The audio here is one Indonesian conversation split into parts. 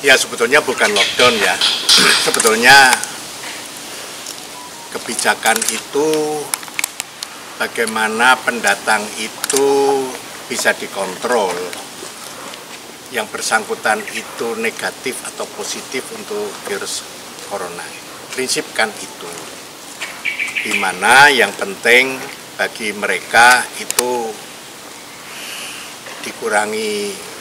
Ya sebetulnya bukan lockdown ya. Sebetulnya kebijakan itu bagaimana pendatang itu bisa dikontrol. Yang bersangkutan itu negatif atau positif untuk virus corona. Prinsip kan itu. Di mana yang penting bagi mereka itu dikurangi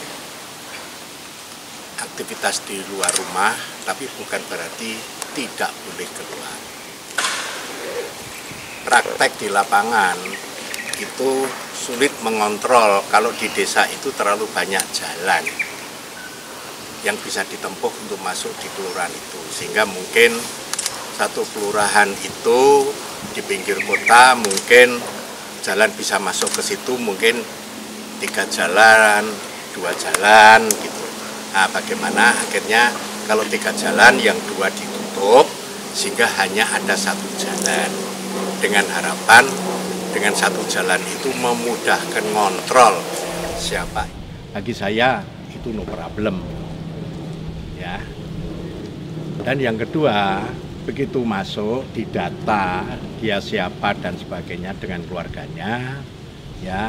aktivitas di luar rumah, tapi bukan berarti tidak boleh keluar. Praktek di lapangan itu sulit mengontrol kalau di desa itu terlalu banyak jalan yang bisa ditempuh untuk masuk di kelurahan itu, sehingga mungkin satu kelurahan itu di pinggir kota mungkin jalan bisa masuk ke situ mungkin 3 jalan, 2 jalan gitu. Nah, bagaimana akhirnya kalau 3 jalan yang 2 ditutup sehingga hanya ada 1 jalan, dengan harapan dengan 1 jalan itu memudahkan ngontrol siapa. Bagi saya itu no problem ya. Dan yang kedua, begitu masuk didata dia siapa dan sebagainya dengan keluarganya ya,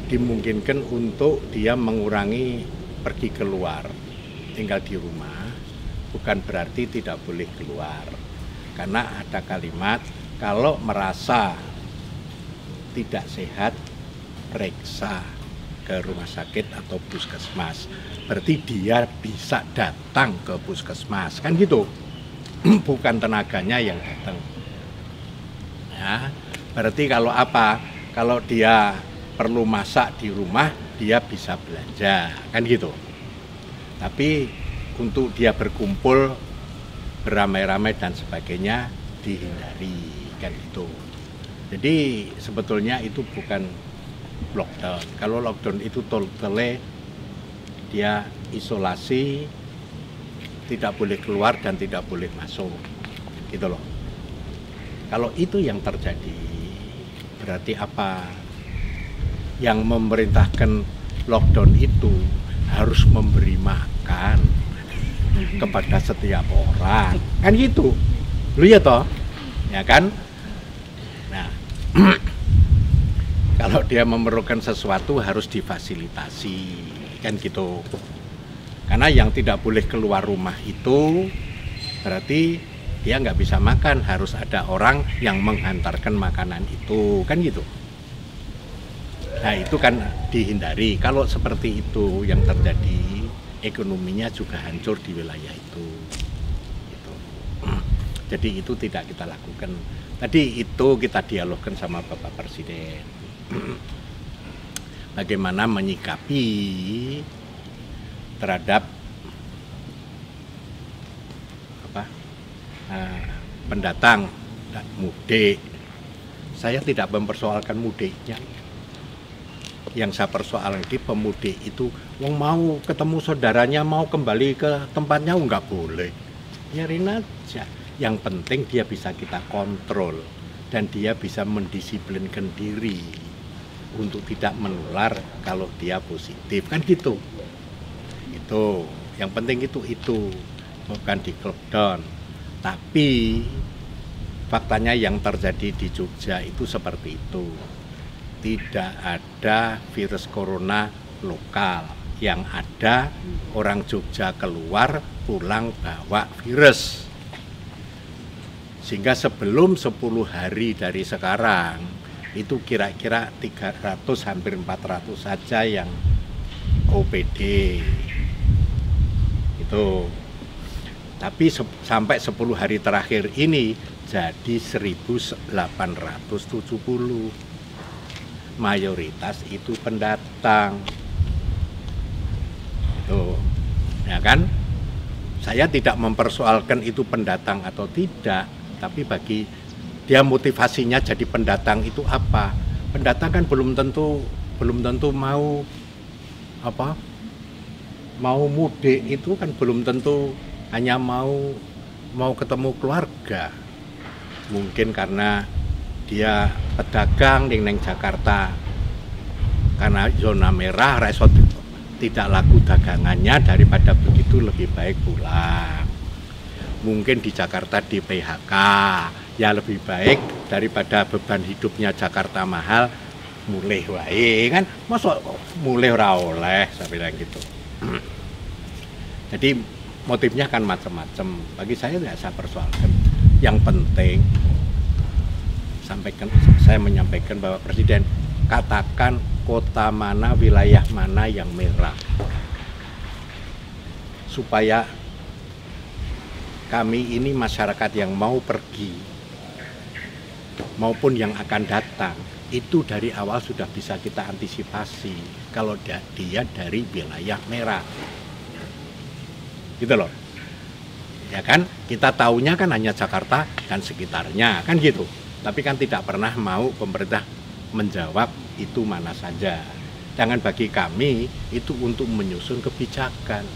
dimungkinkan untuk dia mengurangi pergi keluar, tinggal di rumah, bukan berarti tidak boleh keluar. Karena ada kalimat, kalau merasa tidak sehat, periksa ke rumah sakit atau puskesmas. Berarti dia bisa datang ke puskesmas, kan gitu. Bukan tenaganya yang datang. Ya, berarti kalau apa? Kalau dia perlu masak di rumah, dia bisa belanja, kan gitu. Tapi untuk dia berkumpul beramai-ramai dan sebagainya dihindari, kan gitu. Jadi sebetulnya itu bukan lockdown. Kalau lockdown itu totally dia isolasi, tidak boleh keluar dan tidak boleh masuk, gitu loh. Kalau itu yang terjadi, berarti apa? Yang memerintahkan lockdown itu harus memberi makan kepada setiap orang, kan gitu. Lu ya toh, ya kan? Nah, kalau dia memerlukan sesuatu harus difasilitasi, kan gitu. Karena yang tidak boleh keluar rumah itu berarti dia nggak bisa makan, harus ada orang yang menghantarkan makanan itu, kan gitu. Nah itu kan dihindari. Kalau seperti itu yang terjadi, ekonominya juga hancur di wilayah itu. Gitu. Jadi itu tidak kita lakukan. Tadi itu kita dialogkan sama Bapak Presiden. Bagaimana menyikapi terhadap pendatang dan mudik. Saya tidak mempersoalkan mudiknya. Yang saya persoalkan di pemudik itu, wong mau ketemu saudaranya, mau kembali ke tempatnya nggak boleh. Biarin aja. Yang penting dia bisa kita kontrol dan dia bisa mendisiplinkan diri untuk tidak menular kalau dia positif, kan gitu. Itu yang penting itu bukan di lockdown. Tapi faktanya yang terjadi di Jogja itu seperti itu. Tidak ada virus corona lokal. Yang ada orang Jogja keluar pulang bawa virus. Sehingga sebelum 10 hari dari sekarang itu kira-kira 300 hampir 400 saja yang OPD. Itu. Tapi sampai 10 hari terakhir ini jadi 1870. Mayoritas itu pendatang. Itu. Ya kan? Saya tidak mempersoalkan itu pendatang atau tidak, tapi bagi dia motivasinya jadi pendatang itu apa? Pendatang kan belum tentu mau mau mudik, itu kan belum tentu hanya mau ketemu keluarga. Mungkin karena dia pedagang di Jakarta, karena zona merah resort tidak laku dagangannya, daripada begitu lebih baik pulang. Mungkin di Jakarta di PHK, ya lebih baik daripada beban hidupnya Jakarta mahal, mulih wae kan, masa mulih ora oleh, saya bilang gitu. Jadi motifnya kan macam-macam. Bagi saya tidak saya persoalkan. Yang penting saya menyampaikan bahwa Presiden katakan kota mana, wilayah mana yang merah, supaya kami ini masyarakat yang mau pergi maupun yang akan datang itu dari awal sudah bisa kita antisipasi kalau dia dari wilayah merah, gitu loh, ya kan? Kita taunya kan hanya Jakarta dan sekitarnya kan gitu, tapi kan tidak pernah mau pemerintah menjawab itu mana saja. Jangan bagi kami itu untuk menyusun kebijakan.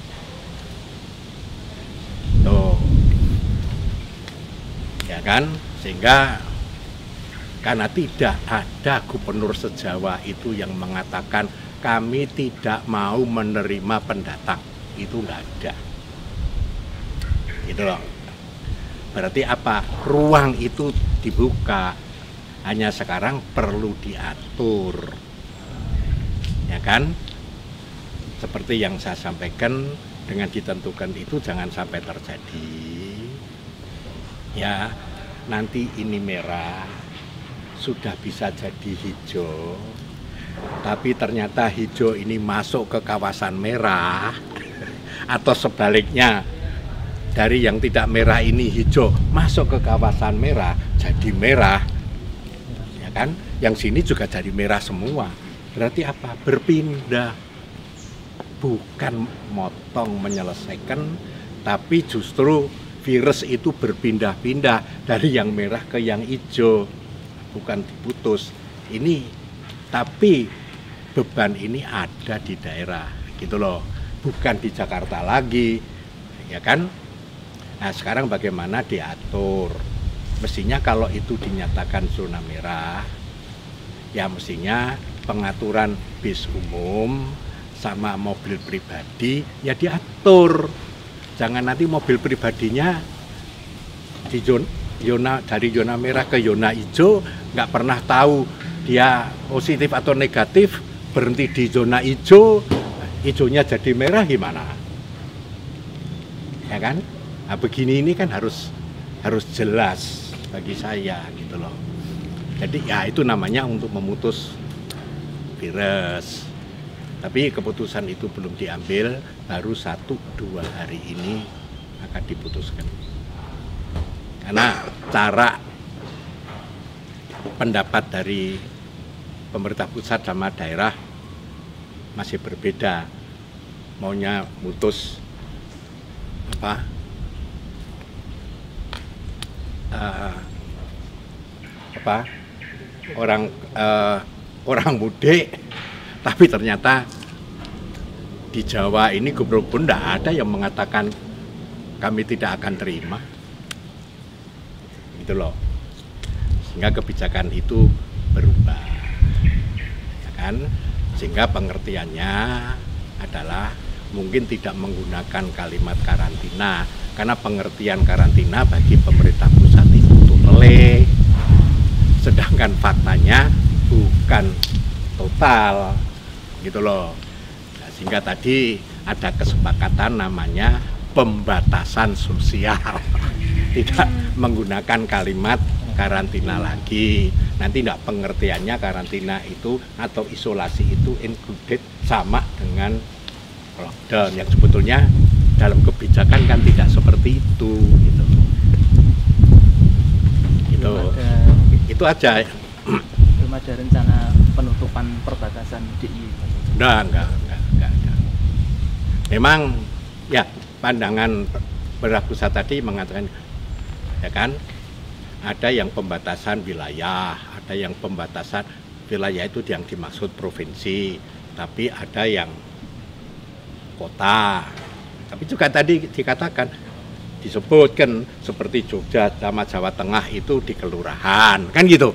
Tuh. Ya kan, sehingga karena tidak ada gubernur se-Jawa itu yang mengatakan kami tidak mau menerima pendatang, itu nggak ada, gitu loh. Berarti apa? Ruang itu dibuka, hanya sekarang perlu diatur, ya kan? Seperti yang saya sampaikan, dengan ditentukan itu jangan sampai terjadi. Ya, nanti ini merah, sudah bisa jadi hijau, tapi ternyata hijau ini masuk ke kawasan merah, atau sebaliknya, dari yang tidak merah ini hijau, masuk ke kawasan merah, jadi merah, ya kan? Yang sini juga jadi merah semua, berarti apa? Berpindah, bukan motong menyelesaikan, tapi justru virus itu berpindah-pindah dari yang merah ke yang hijau, bukan diputus. Ini tapi beban ini ada di daerah, gitu loh, bukan di Jakarta lagi, ya kan? Nah sekarang bagaimana diatur? Mestinya kalau itu dinyatakan zona merah, ya mestinya pengaturan bis umum sama mobil pribadi ya diatur. Jangan nanti mobil pribadinya di zona, dari zona merah ke zona hijau, nggak pernah tahu dia positif atau negatif, berhenti di zona hijau, hijaunya jadi merah, gimana? Ya kan? Nah, begini ini kan harus jelas bagi saya, gitu loh. Jadi ya itu namanya untuk memutus virus. Tapi keputusan itu belum diambil, baru 1-2 hari ini akan diputuskan. Karena cara pendapat dari pemerintah pusat sama daerah masih berbeda. Maunya mutus orang mudik, tapi ternyata di Jawa ini gubernur pun tidak ada yang mengatakan kami tidak akan terima, gitu loh. Sehingga kebijakan itu berubah, ya kan? Sehingga pengertiannya adalah mungkin tidak menggunakan kalimat karantina, karena pengertian karantina bagi pemerintah pusat itu totale, sedangkan faktanya bukan total, gitu loh. Nah, sehingga tadi ada kesepakatan namanya pembatasan sosial, tidak menggunakan kalimat karantina lagi. Nanti tidak pengertiannya karantina itu atau isolasi itu included sama dengan lockdown, yang sebetulnya dalam kebijakan kan tidak seperti itu, gitu. Gitu. Itu aja. Belum ada rencana penutupan perbatasan DIY? Enggak. Memang ya pandangan pemerintah pusat tadi mengatakan, ya kan, ada yang pembatasan wilayah, ada yang pembatasan wilayah itu yang dimaksud provinsi, tapi ada yang kota. Tapi juga tadi dikatakan, disebutkan seperti Jogja sama Jawa Tengah itu di kelurahan, kan gitu.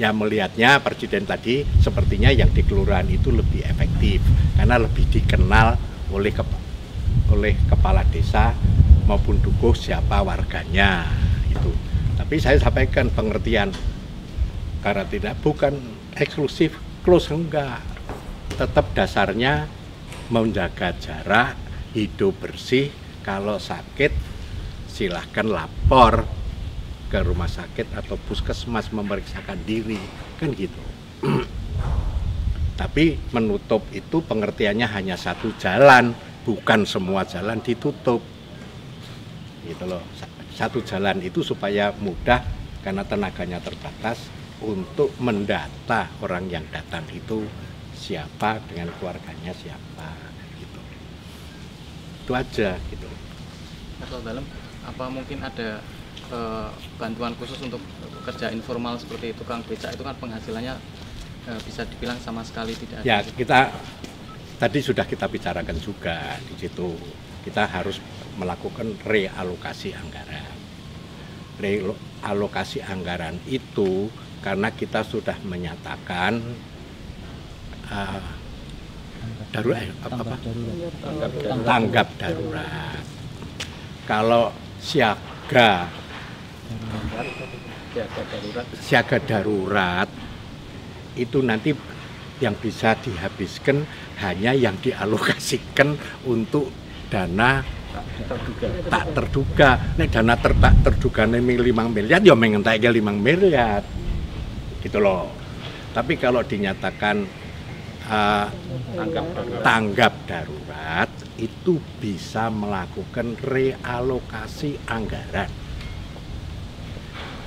Ya melihatnya Presiden tadi sepertinya yang di kelurahan itu lebih efektif karena lebih dikenal oleh kepala desa maupun dukuh siapa warganya itu. Tapi saya sampaikan pengertian karena bukan eksklusif close, enggak. Tetap dasarnya menjaga jarak, hidup bersih, kalau sakit silahkan lapor ke rumah sakit atau puskesmas memeriksakan diri, kan gitu. Tapi menutup itu pengertiannya hanya satu jalan, bukan semua jalan ditutup. Gitu loh. Satu jalan itu supaya mudah karena tenaganya terbatas untuk mendata orang yang datang itu siapa dengan keluarganya siapa gitu. Itu aja gitu. Atau dalam apa mungkin ada bantuan khusus untuk pekerja informal seperti tukang becak itu kan penghasilannya bisa dibilang sama sekali tidak ada. Ya, kita tadi sudah kita bicarakan juga di situ. Kita harus melakukan realokasi anggaran. Realokasi anggaran itu karena kita sudah menyatakan tanggap darurat. Kalau siaga darurat itu nanti yang bisa dihabiskan hanya yang dialokasikan untuk dana tak terduga. Nek dana tak terduga nih 5 miliar ya mengentai 5 miliar gitu loh. Tapi kalau dinyatakan tanggap darurat itu bisa melakukan realokasi anggaran.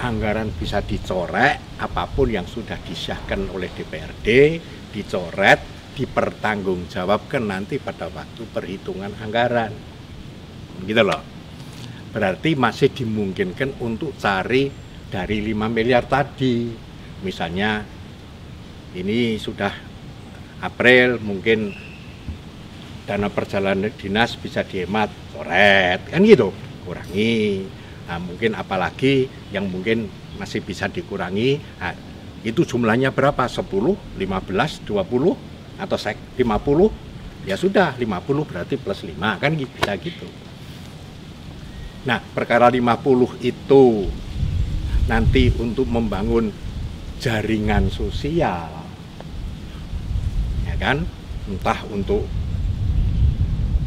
Anggaran bisa dicoret, apapun yang sudah disahkan oleh DPRD, dicoret, dipertanggungjawabkan nanti pada waktu perhitungan anggaran. Gitu loh. Berarti masih dimungkinkan untuk cari dari 5 miliar tadi. Misalnya ini sudah April, mungkin dana perjalanan dinas bisa dihemat, coret, kan gitu, kurangi. Nah, mungkin apalagi yang mungkin masih bisa dikurangi, nah, itu jumlahnya berapa? 10, 15, 20, atau 50? Ya sudah, 50 berarti plus 5, kan bisa gitu. Nah, perkara 50 itu nanti untuk membangun jaringan sosial, ya kan? Entah untuk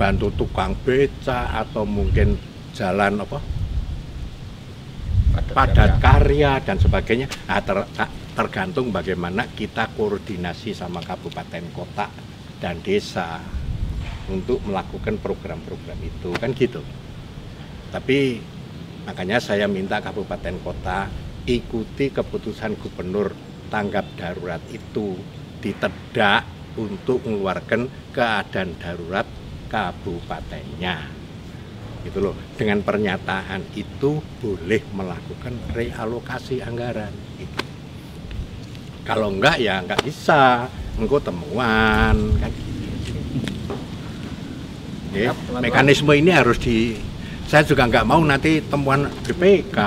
bantu tukang beca atau mungkin jalan padat karya dan sebagainya. Nah, tergantung bagaimana kita koordinasi sama kabupaten kota dan desa untuk melakukan program-program itu, kan gitu. Tapi makanya saya minta kabupaten kota ikuti keputusan gubernur tanggap darurat itu, ditedak untuk mengeluarkan keadaan darurat kabupatennya. Gitu loh. Dengan pernyataan itu boleh melakukan realokasi anggaran. Gitu. Kalau enggak ya enggak bisa, engkau temuan kan. Ya, mekanisme ini harus saya juga nggak mau nanti temuan BPK.